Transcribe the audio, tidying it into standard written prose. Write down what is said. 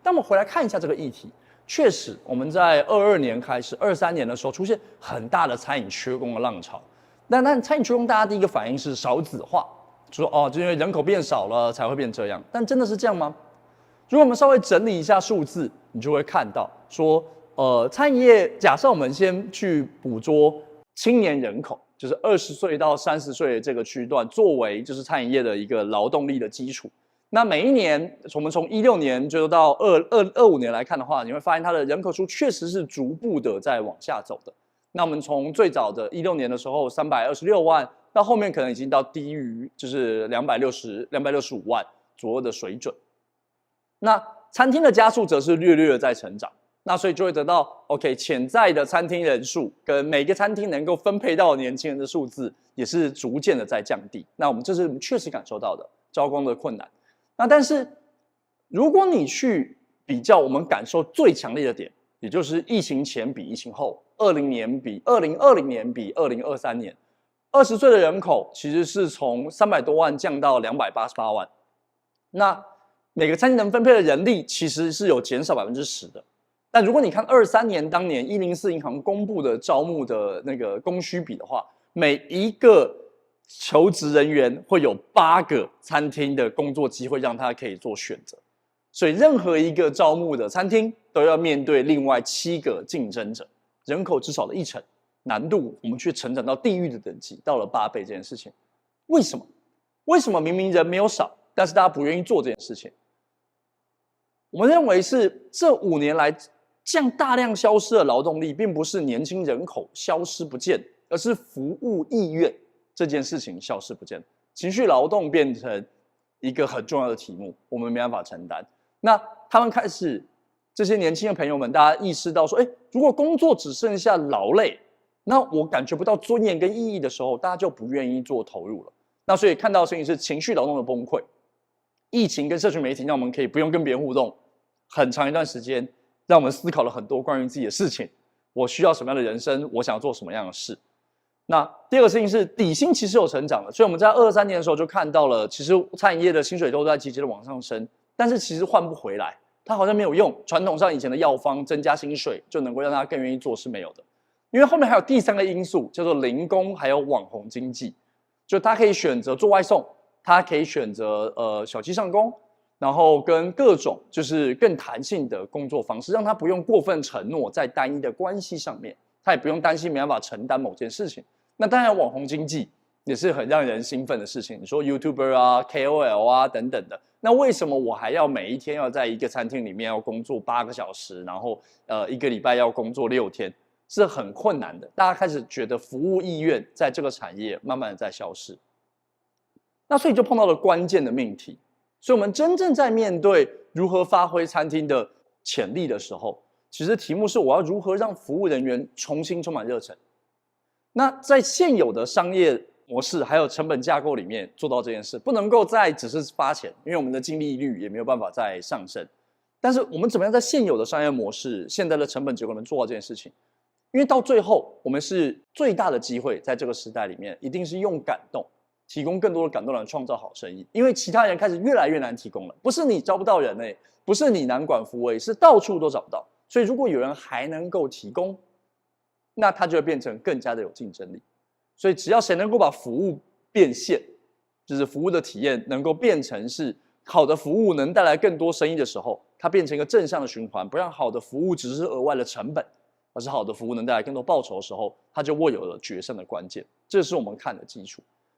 但我们回来看一下这个议题，确实我们在22年开始，23年的时候出现很大的餐饮缺工的浪潮。但餐饮缺工，大家第一个反应是少子化，就说哦，就因为人口变少了才会变这样。但真的是这样吗？如果我们稍微整理一下数字，你就会看到说，餐饮业假设我们先去捕捉青年人口，就是20岁到30岁的这个区段，作为就是餐饮业的一个劳动力的基础。那每一年，我们从16年就到25年来看的话，你会发现它的人口数确实是逐步的在往下走的。那我们从最早的16年的时候326万，到后面可能已经到低于就是265万左右的水准。那餐厅的加速则是略略的在成长，那所以就会得到 OK 潜在的餐厅人数跟每个餐厅能够分配到年轻人的数字也是逐渐的在降低。那我们这是确实感受到的招工的困难。那但是如果你去比较我们感受最强烈的点，也就是疫情前比疫情后，2020年比2023年，20岁的人口其实是从300多万降到288万。那每个餐厅能分配的人力其实是有减少10%的。但如果你看23年当年104银行公布的招募的那个供需比的话，每一个求职人员会有8个餐厅的工作机会让他可以做选择。所以任何一个招募的餐厅都要面对另外7个竞争者，人口至少的1成，难度我们去成长到地狱的等级，到了8倍这件事情，为什么？为什么明明人没有少，但是大家不愿意做这件事情？我们认为是这5年来这样大量消失的劳动力，并不是年轻人口消失不见，而是服务意愿这件事情消失不见，情绪劳动变成一个很重要的题目，我们没办法承担。那他们开始，这些年轻的朋友们，大家意识到说，如果工作只剩下劳累，那我感觉不到尊严跟意义的时候，大家就不愿意做投入了。那所以看到的事情是情绪劳动的崩溃。疫情跟社群媒体让我们可以不用跟别人互动，很长一段时间，让我们思考了很多关于自己的事情。我需要什么样的人生？我想要做什么样的事？那第二个事情是底薪其实有成长的，所以我们在23年的时候就看到了，其实餐饮业的薪水都在节节的往上升。但是其实换不回来，它好像没有用。传统上以前的药方增加薪水就能够让大家更愿意做是没有的，因为后面还有第3个因素叫做零工，还有网红经济。就他可以选择做外送，他可以选择小鸡上工，然后跟各种就是更弹性的工作方式，让他不用过分承诺在单一的关系上面，他也不用担心没办法承担某件事情。那当然，网红经济也是很让人兴奋的事情。你说 YouTuber 啊、KOL 啊等等的，那为什么我还要每一天要在一个餐厅里面要工作8个小时，然后1个礼拜要工作6天，是很困难的。大家开始觉得服务意愿在这个产业慢慢的在消失。那所以就碰到了关键的命题。所以我们真正在面对如何发挥餐厅的潜力的时候，其实题目是我要如何让服务人员重新充满热忱。那在现有的商业模式还有成本架构里面做到这件事，不能够再只是发钱，因为我们的净利率也没有办法再上升。但是我们怎么样在现有的商业模式、现在的成本结构能做到这件事情？因为到最后，我们是最大的机会，在这个时代里面，一定是用感动，提供更多的感动来创造好生意。因为其他人开始越来越难提供了，不是你招不到人不是你难管服务是到处都找不到。所以如果有人还能够提供，那它就会变成更加的有竞争力。所以只要谁能够把服务变现，就是服务的体验能够变成是好的服务能带来更多生意的时候，它变成一个正向的循环，不让好的服务只是额外的成本，而是好的服务能带来更多报酬的时候，它就握有了决胜的关键。这是我们看的基础。